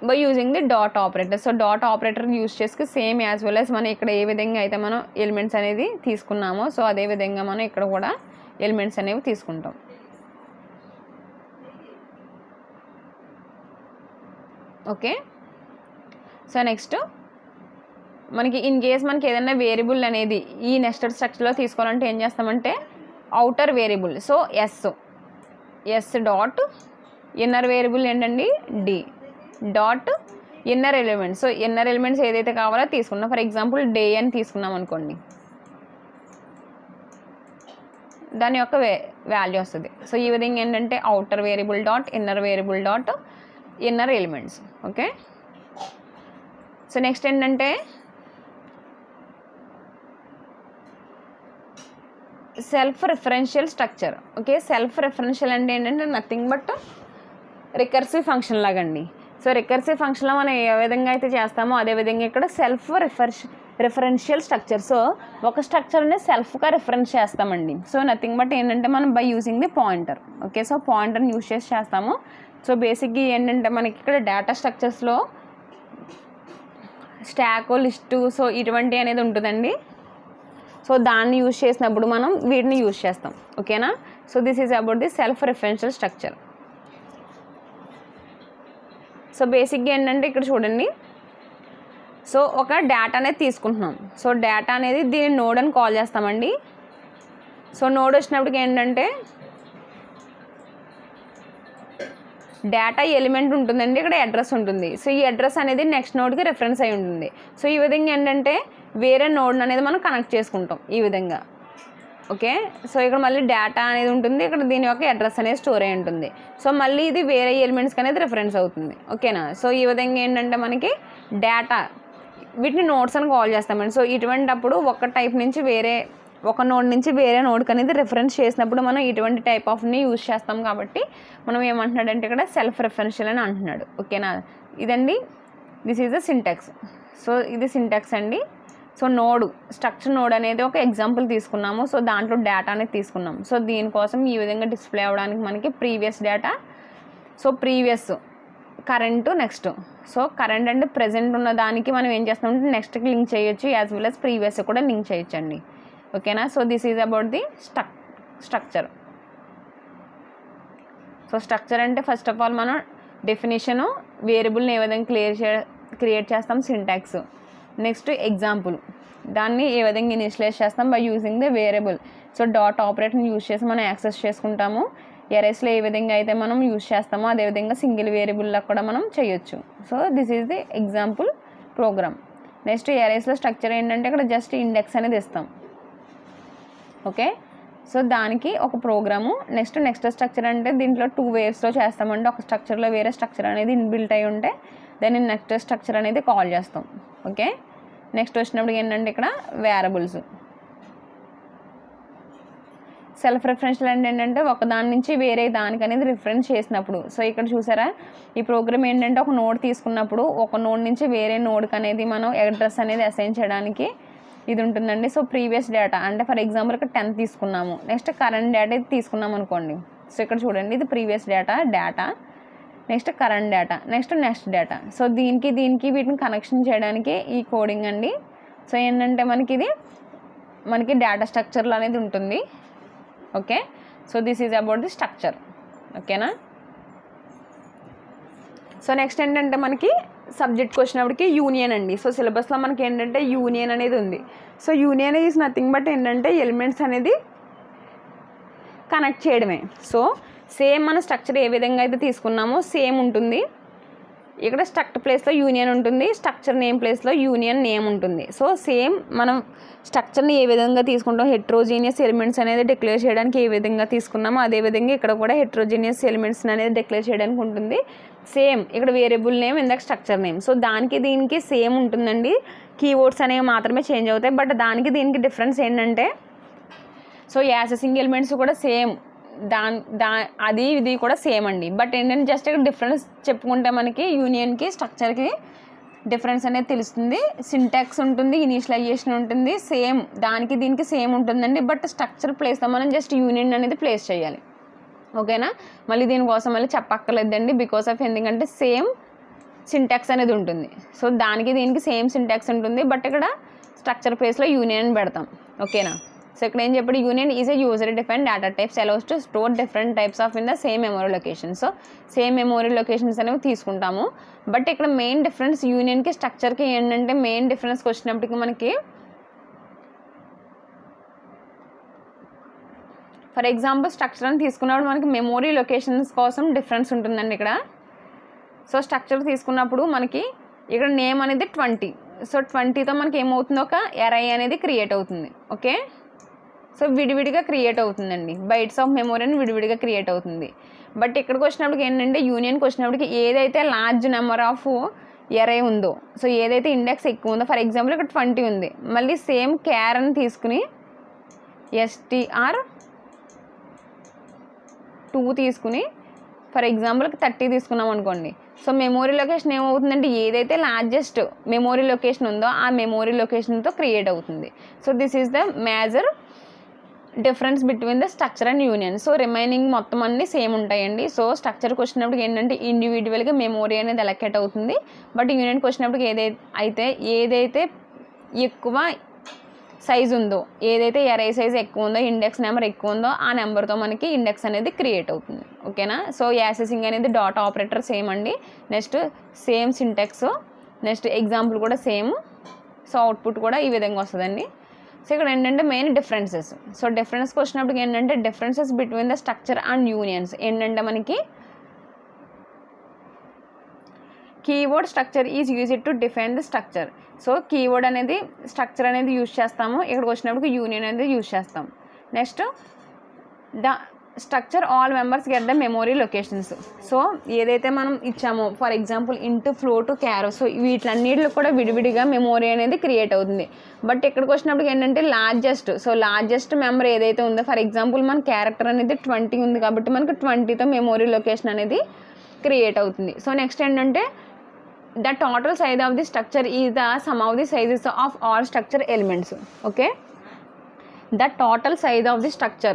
By using the dot operator. So dot operator use చేసి సేమ్ యాజ్ వెల్ యాజ్ మనం ఇక్కడ ఏ విధంగా అయితే మనం ఎలిమెంట్స్ అనేది తీసుకున్నామో సో అదే విధంగా మనం ఇక్కడ కూడా ఎలిమెంట్స్ అనేవి తీసుకుంటాం. ఓకే. సో నెక్స్ట్ మనకి ఇన్ కేస్ మనకి ఏదైనా వేరియబుల్ అనేది ఈ నెస్టెడ్ స్ట్రక్చర్లో తీసుకోవాలంటే ఏం చేస్తామంటే outer variable. So S dot inner variable ఏంటండి D dot inner elements. So inner elements ఏదైతే కావాలో తీసుకున్నాం. ఫర్ ఎగ్జాంపుల్ డే అని తీసుకున్నాం అనుకోండి, దాని యొక్క వాల్యూ వస్తుంది. సో ఈ విధంగా ఏంటంటే outer variable dot inner variable dot inner elements. Okay. So next ఏంటంటే self referential structure. Okay, self referential అంటే ఏంటంటే నథింగ్ బట్ రికర్సివ్ ఫంక్షన్ లాగండి. సో రికర్సివ్ ఫంక్షన్లో మనం ఏ విధంగా అయితే చేస్తామో అదేవిధంగా ఇక్కడ సెల్ఫ్ రిఫరెన్షియల్ స్ట్రక్చర్. సో ఒక స్ట్రక్చర్ని సెల్ఫ్గా రిఫరెన్స్ చేస్తామండి. సో నథింగ్ బట్ ఏంటంటే మనం by using the pointer. Okay, so పాయింటర్ని యూజ్ చేసి చేస్తాము. సో బేసిక్గా ఏంటంటే మనకి ఇక్కడ డేటా స్ట్రక్చర్స్లో స్టాక్, లిస్టు, సో ఇటువంటి అనేది ఉంటుందండి. సో దాన్ని యూజ్ చేసినప్పుడు మనం వీటిని యూజ్ చేస్తాం. ఓకేనా, so this is about the self referential structure. So బేసిక్గా ఏంటంటే ఇక్కడ చూడండి, సో ఒక డేటా అనేది తీసుకుంటున్నాం. సో డేటా అనేది దీని నోడ్ అని కాల్ చేస్తామండి. సో నోడ్ వచ్చినప్పటికి ఏంటంటే డేటా ఎలిమెంట్ ఉంటుందండి, ఇక్కడ అడ్రస్ ఉంటుంది. సో ఈ అడ్రస్ అనేది నెక్స్ట్ నోడ్కి రిఫరెన్స్ అయి ఉంటుంది. సో ఈ విధంగా ఏంటంటే వేరే నోడ్ అనేది మనం కనెక్ట్ చేసుకుంటాం ఈ విధంగా. ఓకే, సో ఇక్కడ మళ్ళీ డేటా అనేది ఉంటుంది, ఇక్కడ దీని యొక్క అడ్రస్ అనేది స్టోర్ అయి ఉంటుంది. సో మళ్ళీ ఇది వేరే ఎలిమెంట్స్కి అనేది రిఫరెన్స్ అవుతుంది. ఓకేనా, సో ఈ విధంగా ఏంటంటే మనకి డేటా వీటిని నోడ్స్ అని కాల్ చేస్తామండి. సో ఇటువంటి అప్పుడు ఒక టైప్ నుంచి ఒక నోడ్ నుంచి వేరే నోడ్కి అనేది రిఫరెన్స్ చేసినప్పుడు మనం ఇటువంటి టైప్ ఆఫ్ని యూజ్ చేస్తాం. కాబట్టి మనం ఏమంటున్నాడంటే ఇక్కడ సెల్ఫ్ రిఫరెన్షియల్ అని అంటున్నాడు. ఓకేనా, ఇదండి this is the syntax. So ఇది సింటాక్స్ అండి. సో స్ట్రక్చర్ నోడ్ అనేది ఒక ఎగ్జాంపుల్ తీసుకున్నాము. సో దాంట్లో డేటా అనేది తీసుకున్నాం. సో దీనికోసం ఈ విధంగా డిస్ప్లే అవ్వడానికి మనకి previous data, so previous, current, next. So current అంటే ప్రజెంట్ ఉన్న దానికి మనం ఏం చేస్తామంటే నెక్స్ట్కి లింక్ చేయొచ్చు, యాజ్ వెల్ as ప్రీవియస్ కూడా లింక్ చేయొచ్చండి. ఓకేనా, so this is about the structure. So structure అంటే ఫస్ట్ ఆఫ్ ఆల్ మనం డెఫినేషను, వేరియబుల్ని ఏ విధంగా క్రియేట్ చేస్తాం, సింటాక్స్, నెక్స్ట్ ఎగ్జాంపుల్, దాన్ని ఏ విధంగా ఇనిషియలైజ్ చేస్తాం by using the variable. So dot ఆపరేటర్ని యూజ్ చేసి మనం యాక్సెస్ చేసుకుంటాము. ఎరేస్లో ఏ విధంగా అయితే మనం యూజ్ చేస్తామో అదేవిధంగా సింగిల్ వేరియబుల్లో కూడా మనం చేయొచ్చు. So this is the example program. Next ఎరేస్లో స్ట్రక్చర్ ఏంటంటే ఇక్కడ జస్ట్ ఇండెక్స్ అనేది ఇస్తాం. ఓకే, సో దానికి ఒక ప్రోగ్రాము. నెక్స్ట్ స్ట్రక్చర్ అంటే దీంట్లో 2 వేవ్స్లో చేస్తామంటే ఒక స్ట్రక్చర్లో వేరే స్ట్రక్చర్ అనేది ఇన్బిల్ట్ అయి ఉంటే దాన్ని నెక్స్ట్ స్ట్రక్చర్ అనేది కాల్ చేస్తాం. ఓకే, నెక్స్ట్ వచ్చినప్పుడు ఏంటంటే ఇక్కడ వేరియబుల్స్. సెల్ఫ్ రిఫరెన్షియల్ అంటే ఏంటంటే ఒక దాని నుంచి వేరే దానికి అనేది రిఫరెన్స్ చేసినప్పుడు. సో ఇక్కడ చూసారా, ఈ ప్రోగ్రామ్ ఏంటంటే ఒక నోడ్ తీసుకున్నప్పుడు ఒక నోడ్ నుంచి వేరే నోడ్కి అనేది మనం అడ్రస్ అనేది అసైన్ చేయడానికి ఇది ఉంటుందండి. సో ప్రీవియస్ డేటా అంటే ఫర్ ఎగ్జాంపుల్ ఇక్కడ 10 తీసుకున్నాము, నెక్స్ట్ కరెంట్ డేటా ఇది తీసుకున్నాం అనుకోండి. సో ఇక్కడ చూడండి, ఇది previous data, next current data, next data. So దీనికి వీటిని కనెక్షన్ చేయడానికి ఈ కోడింగ్ అండి. సో ఏంటంటే మనకి డేటా స్ట్రక్చర్లు అనేది ఉంటుంది. Okay, so this is about the structure. ఓకేనా, సో నెక్స్ట్ ఏంటంటే మనకి సబ్జెక్ట్కి వచ్చినప్పటికి యూనియన్ అండి. సో సిలబస్లో మనకి ఏంటంటే యూనియన్ అనేది ఉంది. So union is nothing but ఏంటంటే ఎలిమెంట్స్ అనేది కనెక్ట్ చేయడమే. సో సేమ్ మన స్ట్రక్చర్ ఏ విధంగా అయితే తీసుకున్నామో సేమ్ ఉంటుంది. ఇక్కడ స్ట్రక్ట్ ప్లేస్లో యూనియన్ ఉంటుంది, స్ట్రక్చర్ నేమ్ ప్లేస్లో యూనియన్ నేమ్ ఉంటుంది. సో సేమ్ మనం స్ట్రక్చర్ని ఏ విధంగా తీసుకుంటాం, హెట్రోజీనియస్ ఎలిమెంట్స్ అనేది డిక్లేర్ చేయడానికి ఏ విధంగా తీసుకున్నామో అదేవిధంగా ఇక్కడ కూడా హెట్రోజీనియస్ ఎలిమెంట్స్ అనేది డిక్లేర్ చేయడానికి ఉంటుంది. సేమ్ ఇక్కడ వేరియబుల్ నేమ్, ఇందాక స్ట్రక్చర్ నేమ్. సో దానికి దీనికి సేమ్ ఉంటుందండి, కీవర్డ్స్ అనేవి మాత్రమే చేంజ్ అవుతాయి. బట్ దానికి దీనికి డిఫరెన్స్ ఏంటంటే సో యాక్సెసింగ్ ఎలిమెంట్స్ కూడా సేమ్, అది ఇది కూడా సేమ్ అండి. బట్ ఏంటంటే జస్ట్ ఇక్కడ డిఫరెన్స్ చెప్పుకుంటే మనకి యూనియన్కి స్ట్రక్చర్కి డిఫరెన్స్ అనేది తెలుస్తుంది. సింటాక్స్ ఉంటుంది, ఇనిషియలైజేషన్ ఉంటుంది, సేమ్ దానికి దీనికి సేమ్ ఉంటుందండి. బట్ స్ట్రక్చర్ ప్లేస్లో మనం జస్ట్ యూనియన్ అనేది ప్లేస్ చేయాలి. ఓకేనా, మళ్ళీ దీనికోసం మళ్ళీ చెప్పక్కర్లేదండి, బికాస్ ఆఫ్ ఎందుకంటే సేమ్ సింటాక్స్ అనేది ఉంటుంది. సో దానికి దీనికి సేమ్ సింటాక్స్ ఉంటుంది, బట్ ఇక్కడ స్ట్రక్చర్ ప్లేస్లో యూనియన్ పెడతాం. ఓకేనా, సో ఇక్కడ ఏం చెప్పాడు, union is a user define data types allows to store different types of in the same memory location. So same memory locations అనేవి తీసుకుంటాము. బట్ ఇక్కడ మెయిన్ డిఫరెన్స్ యూనియన్కి స్ట్రక్చర్కి ఏంటంటే మెయిన్ డిఫరెన్స్కి వచ్చినప్పటికీ మనకి ఫర్ ఎగ్జాంపుల్ స్ట్రక్చర్ అని తీసుకున్నప్పుడు మనకి మెమరీ లొకేషన్స్ కోసం డిఫరెన్స్ ఉంటుందండి ఇక్కడ. సో స్ట్రక్చర్ తీసుకున్నప్పుడు మనకి ఇక్కడ నేమ్ అనేది 20. సో 20తో మనకి ఏమవుతుందో ఒక ఎరై అనేది క్రియేట్ అవుతుంది. ఓకే, సో విడివిడిగా క్రియేట్ అవుతుందండి, బైట్స్ ఆఫ్ మెమరీ అని విడివిడిగా క్రియేట్ అవుతుంది. బట్ ఇక్కడికి వచ్చినప్పటికి ఏంటంటే యూనియన్కి వచ్చినప్పటికి ఏదైతే లార్జ్ నెంబర్ ఆఫ్ ఎరై ఉందో, సో ఏదైతే ఇండెక్స్ ఎక్కువ ఉందో, ఫర్ ఎగ్జాంపుల్ ఇక్కడ 20 ఉంది, మళ్ళీ సేమ్ క్యార్ అని తీసుకుని str2 తీసుకుని ఫర్ ఎగ్జాంపుల్కి 30 తీసుకున్నాం అనుకోండి. సో మెమోరీ లొకేషన్ ఏమవుతుందంటే ఏదైతే లార్జెస్ట్ మెమోరీ లొకేషన్ ఉందో ఆ మెమోరీ లొకేషన్తో క్రియేట్ అవుతుంది. So this is the major difference between the structure and union. So remaining మొత్తం అన్నీ సేమ్ ఉంటాయండి. సో స్ట్రక్చర్కి వచ్చినప్పుడు ఏంటంటే ఇండివిజువల్గా మెమోరీ అనేది అలొకేట్ అవుతుంది. బట్ యూనియన్కి వచ్చినప్పుడు ఏదైతే ఎక్కువ సైజ్ ఉందో, ఏదైతే ఎరే సైజ్ ఎక్కువ ఉందో, ఇండెక్స్ నెంబర్ ఎక్కువ ఉందో ఆ నెంబర్తో మనకి ఇండెక్స్ అనేది క్రియేట్ అవుతుంది. ఓకేనా. సో యాక్సెసింగ్ అనేది డాట్ ఆపరేటర్ సేమ్ అండి. Next same syntax, next example కూడా సేమ్. సో అవుట్పుట్ కూడా ఈ విధంగా వస్తుందండి. సో ఇక్కడ ఏంటంటే మెయిన్ డిఫరెన్సెస్. సో డిఫరెన్స్కి వచ్చినప్పుడు ఏంటంటే differences between the structure and unions ఏంటంటే మనకి keyword structure is used to define the structure. So keyword అనేది స్ట్రక్చర్ అనేది యూజ్ చేస్తాము, ఇక్కడికి వచ్చినప్పుడు యూనియన్ అనేది యూజ్ చేస్తాం. Next the structure all members get the memory locations. So ఏదైతే మనం ఇచ్చామో for example into flow to క్యారో, సో వీటిలన్నిటిలో కూడా విడివిడిగా మెమోరీ అనేది క్రియేట్ అవుతుంది. బట్ ఇక్కడికి వచ్చినప్పుడు ఏంటంటే లార్జెస్ట్ మెంబర్ ఏదైతే ఉందో ఫర్ ఎగ్జాంపుల్ మన క్యారెక్టర్ అనేది 20 ఉంది కాబట్టి మనకు 20తో మెమోరీ లొకేషన్ అనేది క్రియేట్ అవుతుంది. సో నెక్స్ట్ ఏంటంటే the total size of the structure is the sum of the sizes of all structure elements. Okay, the total size of the structure,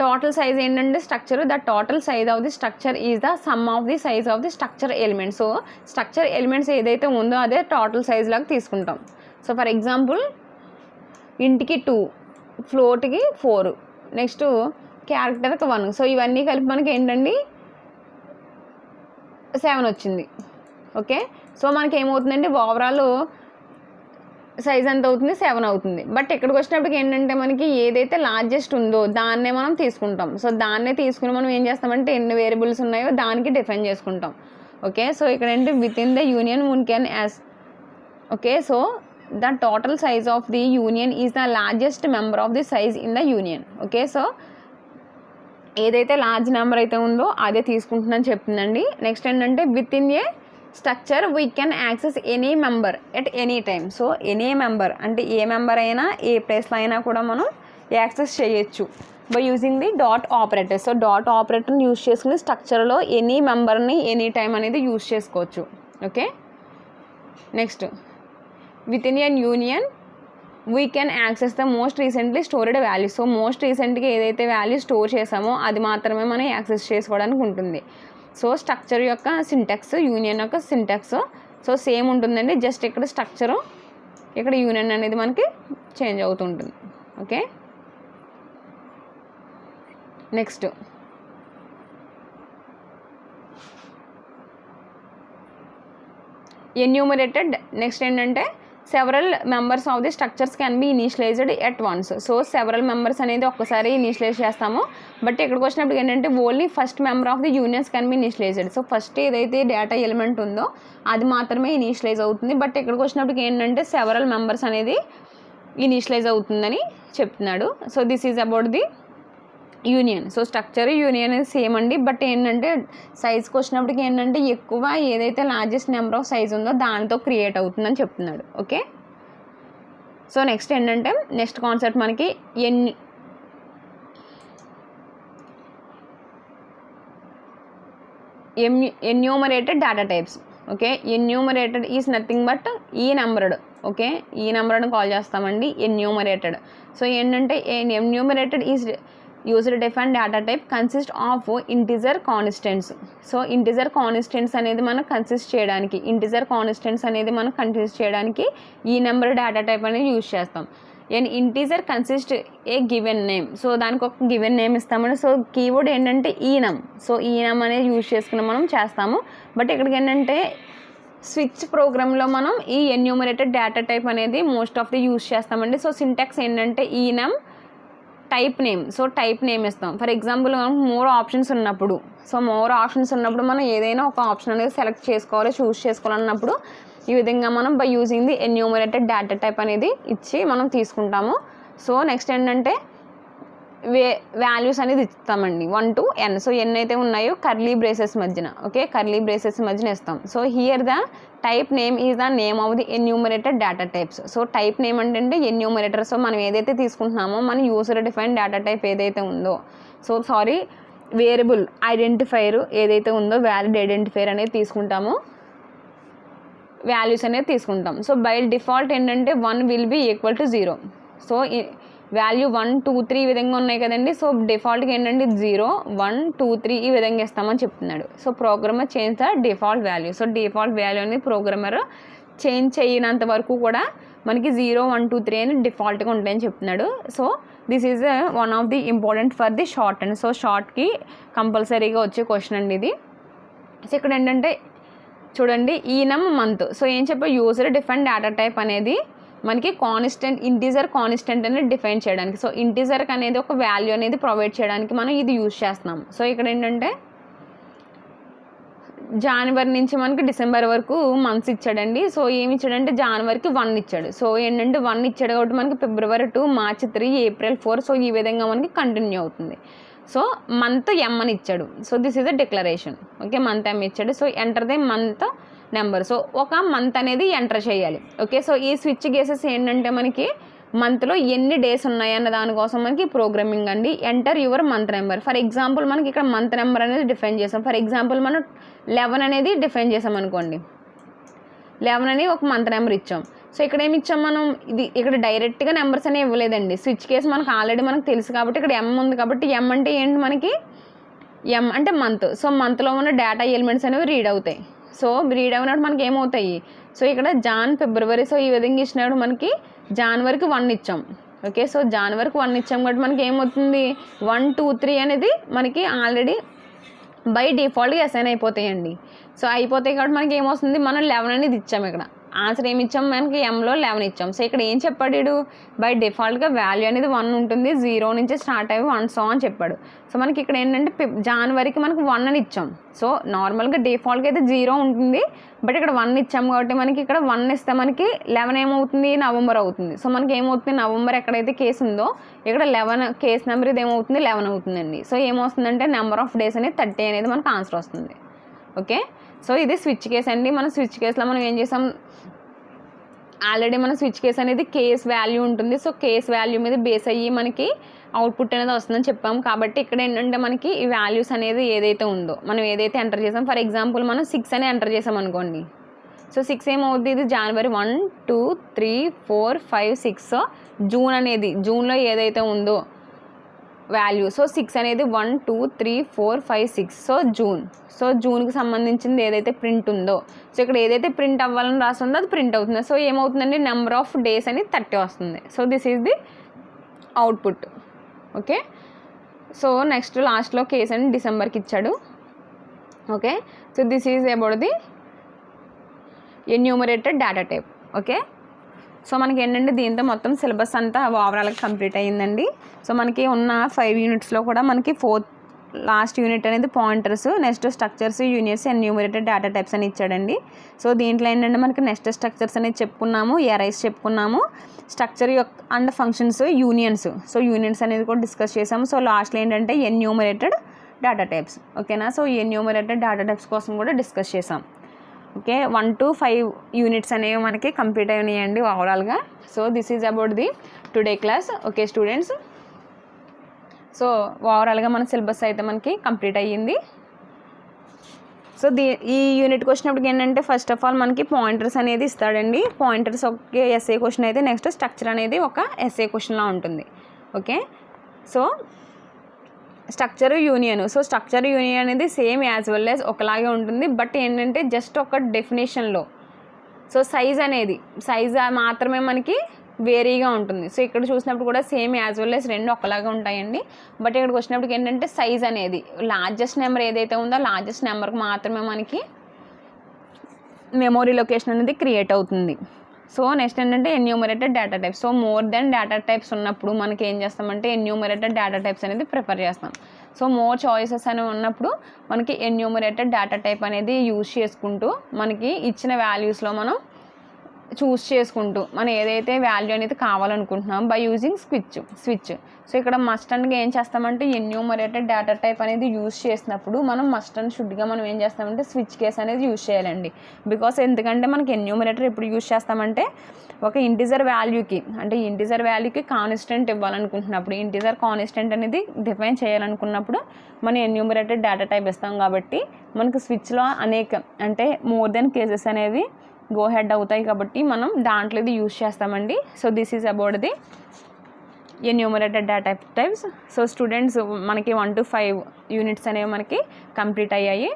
total size ఏంటంటే structure, the total size of the structure is the sum of the size of the structure elements. So structure elements ఏదైతే ఉందో అదే total size లాగా తీసుకుంటాం. So for example ఇంటికి 2, ఫ్లోట్కి 4, next క్యారెక్టర్కి 1. So ఇవన్నీ కలిపి మనకి ఏంటండి 7 వచ్చింది. ఓకే, సో మనకి ఏమవుతుందండి ఓవరాల్ సైజ్ ఎంత అవుతుంది 7 అవుతుంది. బట్ ఇక్కడికి వచ్చినప్పటికి ఏంటంటే మనకి ఏదైతే లార్జెస్ట్ ఉందో దాన్నే మనం తీసుకుంటాం. సో దాన్నే తీసుకుని మనం ఏం చేస్తామంటే ఎన్ని వేరియబుల్స్ ఉన్నాయో దానికి డిఫైన్ చేసుకుంటాం. ఓకే, సో ఇక్కడ ఏంటి with in the union one can as. Okay, so the total size of the union is the largest member of the size in the union. Okay, so ఏదైతే large number అయితే ఉందో అదే తీసుకుంటుందని చెప్తుందండి. Next ఏంటంటే with in a structure we can access any member at any time. So any member అంటే a member అయినా ఏ ప్లేస్లో అయినా కూడా మనం యాక్సెస్ చేయొచ్చు by using the dot operator. So dot ఆపరేటర్ని యూజ్ చేసుకుని స్ట్రక్చర్లో ఎనీ మెంబర్ని ఎనీ టైం అనేది యూజ్ చేసుకోవచ్చు. Okay, next with in an union we can access the most recently stored value. So most రీసెంట్గా ఏదైతే వాల్యూ స్టోర్ చేసామో అది మాత్రమే మనం యాక్సెస్ చేసుకోవడానికి ఉంటుంది. సో స్ట్రక్చర్ యొక్క సింటాక్స్, యూనియన్ యొక్క సింటాక్స్ సో సేమ్ ఉంటుందండి. జస్ట్ ఇక్కడ స్ట్రక్చరు, ఇక్కడ యూనియన్ అనేది మనకి చేంజ్ అవుతుంటుంది. Okay, next enumerated. నెక్స్ట్ ఏంటంటే several members of the structures can be initialised at once. So several members అనేది ఒక్కసారి ఇనిషియలైజ్ చేస్తాము. బట్ ఇక్కడికి వచ్చినప్పుడు ఏంటంటే only first member of the unions can be initialised. So first ఏదైతే data element ఉందో అది మాత్రమే ఇనిషియలైజ్ అవుతుంది. బట్ ఇక్కడికి వచ్చినప్పుడు ఏంటంటే సెవరల్ మెంబర్స్ అనేది ఇనిషియలైజ్ అవుతుందని చెప్తున్నాడు. So this is about the union. So structure union అనేది సేమ్ అండి. బట్ ఏంటంటే సైజ్కి వచ్చినప్పటికి ఏంటంటే ఎక్కువ ఏదైతే లార్జెస్ట్ నెంబర్ ఆఫ్ సైజ్ ఉందో దానితో క్రియేట్ అవుతుందని చెప్తున్నాడు. ఓకే, సో నెక్స్ట్ ఏంటంటే నెక్స్ట్ కాన్సెప్ట్ మనకి enumerated data types. Okay, enumerated is nothing but ఈ నెంబర్డ్. ఓకే, ఈ నెంబర్ని కాల్ చేస్తామండి ఎన్యూమరేటెడ్. సో ఏంటంటే enumerated is user define data type consist of integer constants. So integer constants అనేది మనం consist చేయడానికి ఈ నెంబర్ డేటా టైప్ అనేది యూజ్ చేస్తాం. And integer consist a given name. So దానికి ఒక గివెన్ నేమ్ ఇస్తామండి. సో కీవర్డ్ ఏంటంటే ఈనమ్. సో ఈనమ్ అనేది యూజ్ చేసుకుని మనం చేస్తాము. బట్ ఇక్కడికి ఏంటంటే స్విచ్ ప్రోగ్రాంలో మనం ఈ ఎన్యూమరేటెడ్ డేటా టైప్ అనేది మోస్ట్ ఆఫ్ ది యూజ్ చేస్తామండి. సో సింటాక్స్ ఏంటంటే ఈనమ్ type name. So type name ఇస్తాం. ఫర్ ఎగ్జాంపుల్ మనకు మోర్ ఆప్షన్స్ ఉన్నప్పుడు మనం ఏదైనా ఒక ఆప్షన్ అనేది సెలెక్ట్ చేసుకోవాలి, చూస్ చేసుకోవాలన్నప్పుడు ఈ విధంగా మనం by using the enumerated data type అనేది ఇచ్చి మనం తీసుకుంటాము. సో నెక్స్ట్ ఏంటంటే వాల్యూస్ అనేది ఇస్తామండి 1 to n. సో ఎన్ని అయితే ఉన్నాయో కర్లీ బ్రేసెస్ మధ్యన, ఓకే, కర్లీ బ్రేసెస్ మధ్యన ఇస్తాం. So here the type name is the name of the enumerated data types. So type name అంటే ఎన్యూమరేటర్. సో మనం ఏదైతే తీసుకుంటున్నామో మన యూజర్ డిఫైన్ డేటా టైప్ ఏదైతే ఉందో, సో వేరియబుల్ ఐడెంటిఫైర్ ఏదైతే ఉందో వ్యాలిడ్ ఐడెంటిఫైర్ అనేది తీసుకుంటాము, వాల్యూస్ అనేది తీసుకుంటాం. సో బై డిఫాల్ట్ ఏంటంటే 1 will be equal to 0. So value 1 2 3 ఈ విధంగా ఉన్నాయి కదండి. సో డిఫాల్ట్గా ఏంటంటే 0 1 2 3 ఈ విధంగా ఇస్తామని చెప్తున్నాడు. So programmer change the default value. So default value అనేది ప్రోగ్రామర్ చేంజ్ చేయనంత వరకు కూడా మనకి 0 1 2 3 అని డిఫాల్ట్గా ఉంటాయని చెప్తున్నాడు. So this is one of the important for the short and. So షార్ట్కి కంపల్సరీగా వచ్చే క్వశ్చన్ అండి ఇది. సో ఇక్కడ ఏంటంటే చూడండి ఈనం మంత్. సో ఏం చెప్పా, యూజర్ డిఫైన్ డేటా టైప్ అనేది మనకి కాన్స్టెంట్ ఇంటీజర్ కాన్స్టెంట్ అనేది డిఫైన్ చేయడానికి. సో ఇంటీజర్కి అనేది ఒక వాల్యూ అనేది ప్రొవైడ్ చేయడానికి మనం ఇది యూజ్ చేస్తున్నాం. సో ఇక్కడ ఏంటంటే జనవరి నుంచి మనకి డిసెంబర్ వరకు మంత్స్ ఇచ్చాడండి. సో ఏమి ఇచ్చాడంటే జనవరికి 1 ఇచ్చాడు. సో ఏంటంటే 1 ఇచ్చాడు కాబట్టి మనకి ఫిబ్రవరి 2 మార్చ్ 3 ఏప్రిల్ 4. సో ఈ విధంగా మనకి కంటిన్యూ అవుతుంది. సో మంత్ ఎం అని ఇచ్చాడు. So this is a declaration, okay, month M ఇచ్చాడు. So enter the month number. So ఒక మంత్ అనేది ఎంటర్ చేయాలి, ఓకే. సో ఈ స్విచ్ కేసెస్ ఏంటంటే మనకి మంత్లో ఎన్ని డేస్ ఉన్నాయి అన్న దానికోసం మనకి ప్రోగ్రామింగ్ అండి. Enter your month number. For example మనకి ఇక్కడ మంత్ నెంబర్ అనేది డిఫైన్ చేసాం. ఫర్ ఎగ్జాంపుల్ మనం 11 అనేది డిఫైన్ చేసాం అనుకోండి, 11 అని ఒక మంత్ నెంబర్ ఇచ్చాం. సో ఇక్కడ ఏమి ఇచ్చాం మనం, ఇది ఇక్కడ డైరెక్ట్గా నెంబర్స్ అనేవి ఇవ్వలేదండి. స్విచ్ కేసు మనకు ఆల్రెడీ మనకు తెలుసు కాబట్టి ఇక్కడ ఎం ఉంది కాబట్టి ఎం అంటే ఏంటి మనకి, ఎం అంటే మంత్. సో మంత్లో ఉన్న డేటా ఎలిమెంట్స్ అనేవి రీడ్ అవుతాయి. సో రీడ్ అయినప్పుడు మనకి ఏమవుతాయి, సో ఇక్కడ జాన్ ఫిబ్రవరి. సో ఈ విధంగా ఇచ్చినప్పుడు మనకి జనవరికి 1 ఇచ్చాం, ఓకే. సో జనవరికి 1 ఇచ్చాం కాబట్టి మనకి ఏమవుతుంది 1 2 3 అనేది మనకి ఆల్రెడీ బై డిఫాల్ట్గా అసైన్ అయిపోతాయండి. సో అయిపోతాయి కాబట్టి మనకి ఏమొస్తుంది, మనం 11 అనేది ఇచ్చాం. ఇక్కడ ఆన్సర్ ఏమి ఇచ్చాం, మనకి ఎంలో 11 ఇచ్చాం. సో ఇక్కడ ఏం చెప్పాడు, బై డిఫాల్ట్గా వాల్యూ అనేది 1 ఉంటుంది, 0 నుంచి స్టార్ట్ అయ్యి 1 సో అని చెప్పాడు. సో మనకి ఇక్కడ ఏంటంటే జనవరికి మనకి 1 అని ఇచ్చాం. సో నార్మల్గా డిఫాల్ట్గా అయితే 0 ఉంటుంది, బట్ ఇక్కడ 1 ఇచ్చాం కాబట్టి మనకి ఇక్కడ 1 ఇస్తే మనకి 11 ఏమవుతుంది, నవంబర్ అవుతుంది. సో మనకి ఏమవుతుంది, నవంబర్ ఎక్కడైతే కేసు ఉందో ఇక్కడ 11 కేసు నెంబర్ ఇది ఏమవుతుంది 11 అవుతుందండి. సో ఏమవుతుందంటే నెంబర్ ఆఫ్ డేస్ అనేది 30 అనేది మనకు ఆన్సర్ వస్తుంది, ఓకే. సో ఇది స్విచ్ కేస్ అండి. మన స్విచ్ కేసులో మనం ఏం చేసాం, ఆల్రెడీ మన స్విచ్ కేస్ అనేది కేస్ వాల్యూ ఉంటుంది. సో కేస్ వాల్యూ మీద బేస్ అయ్యి మనకి అవుట్పుట్ అనేది వస్తుందని చెప్పాము. కాబట్టి ఇక్కడ ఏంటంటే మనకి ఈ వాల్యూస్ అనేది ఏదైతే ఉందో మనం ఏదైతే ఎంటర్ చేసాం, ఫర్ ఎగ్జాంపుల్ మనం 6 అని ఎంటర్ చేసాం అనుకోండి. సో 6 ఏమవుతుంది, ఇది జనవరి 1 2 3 4 5 6. సో జూన్ అనేది జూన్లో ఏదైతే ఉందో వాల్యూ, సో 6 అనేది 1 2 3 4 5 6. సో జూన్, సో జూన్కి సంబంధించింది ఏదైతే ప్రింట్ ఉందో, సో ఇక్కడ ఏదైతే ప్రింట్ అవ్వాలని రాస్తుందో అది ప్రింట్ అవుతుంది. సో ఏమవుతుందండి, నెంబర్ ఆఫ్ డేస్ అని 30 వస్తుంది. So this is the output, okay. So next లాస్ట్లో కేస్ అని డిసెంబర్కి ఇచ్చాడు, okay. So this is about the enumerated data type, okay. So మనకి ఏంటంటే దీంతో మొత్తం సిలబస్ అంతా ఓవరాల్గా కంప్లీట్ అయ్యిందండి. సో మనకి ఉన్న 5 యూనిట్స్లో కూడా మనకి లాస్ట్ యూనిట్ అనేది pointers, next structures, unions, enumerated data types అని ఇచ్చాడండి. సో దీంట్లో ఏంటంటే మనకి నెక్స్ట్ స్ట్రక్చర్స్ అనేది చెప్పుకున్నాము, ఎరైస్ చెప్పుకున్నాము, structure and functions, unions. So unions అనేది కూడా డిస్కస్ చేసాము. సో లాస్ట్లో ఏంటంటే ఎన్యూమరేటెడ్ డేటా టైప్స్, ఓకేనా. సో ఎన్యూమరేటెడ్ డేటా టైప్స్ కోసం కూడా డిస్కస్ చేసాం, ఓకే. 1 to 5 యూనిట్స్ అనేవి మనకి కంప్లీట్ అయినాయండి ఓవరాల్గా. So this is about the today class, okay students. So ఓవరాల్గా మన సిలబస్ అయితే మనకి కంప్లీట్ అయ్యింది. సో ఈ యూనిట్కి వచ్చినప్పటికి ఏంటంటే ఫస్ట్ ఆఫ్ ఆల్ మనకి పాయింటర్స్ అనేది ఇస్తాడండి. పాయింటర్స్ ఒక ఎస్ఏ క్వశ్చన్ అయితే నెక్స్ట్ స్ట్రక్చర్ అనేది ఒక ఎస్ఏ క్వశ్చన్లా ఉంటుంది, okay. So structure union, so structure union అనేది సేమ్ యాజ్ వెల్ యాజ్ ఒకలాగే ఉంటుంది, బట్ ఏంటంటే జస్ట్ ఒక డెఫినేషన్లో సో సైజ్ మాత్రమే మనకి వేరీగా ఉంటుంది. సో ఇక్కడ చూసినప్పుడు కూడా సేమ్ యాజ్ వెల్ యాజ్ రెండు ఒకలాగా ఉంటాయండి, బట్ ఇక్కడికి వచ్చినప్పటికి ఏంటంటే సైజ్ అనేది లార్జెస్ట్ నెంబర్ ఏదైతే ఉందో లార్జెస్ట్ నెంబర్కి మాత్రమే మనకి మెమొరీ లొకేషన్ అనేది క్రియేట్ అవుతుంది. సో నెక్స్ట్ ఏంటంటే enumerated data types. So more than data types ఉన్నప్పుడు మనకి ఏం చేస్తామంటే ఎన్యూమరేటెడ్ డేటా టైప్స్ అనేది ప్రిఫర్ చేస్తాం. సో మోర్ చాయిసెస్ అనేవి ఉన్నప్పుడు మనకి ఎన్యూమరేటెడ్ డేటా టైప్ అనేది యూజ్ చేసుకుంటూ మనకి ఇచ్చిన వాల్యూస్లో మనం చూస్ చేసుకుంటూ మనం ఏదైతే వాల్యూ అనేది కావాలనుకుంటున్నాం బై యూజింగ్ స్విచ్. సో ఇక్కడ మస్ట్ అండ్గా ఏం చేస్తామంటే ఎన్యూమరేటెడ్ డేటా టైప్ అనేది యూజ్ చేసినప్పుడు మనం మస్ట్ అండ్ షుడ్గా మనం ఏం చేస్తామంటే స్విచ్ కేస్ అనేది యూజ్ చేయాలండి. బికాస్ ఎందుకంటే మనకి ఎన్యూమరేటర్ ఎప్పుడు యూజ్ చేస్తామంటే ఒక ఇంటిజర్ వాల్యూకి కాన్స్టెంట్ ఇవ్వాలనుకుంటున్నప్పుడు, ఇంటిజర్ కాన్స్టెంట్ అనేది డిఫైన్ చేయాలనుకున్నప్పుడు మనం ఎన్యూమరేటెడ్ డేటా టైప్ ఇస్తాం. కాబట్టి మనకి స్విచ్లో అంటే మోర్ దెన్ కేసెస్ అనేవి గో హెడ్ అవుతాయి కాబట్టి మనం దాంట్లో ఇది యూజ్ చేస్తామండి. So this is about the enumerated data types. So students మనకి 1 to 5 యూనిట్స్ అనేవి మనకి కంప్లీట్ అయ్యాయి.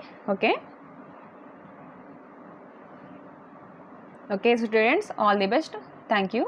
Okay students, all the best. Thank you.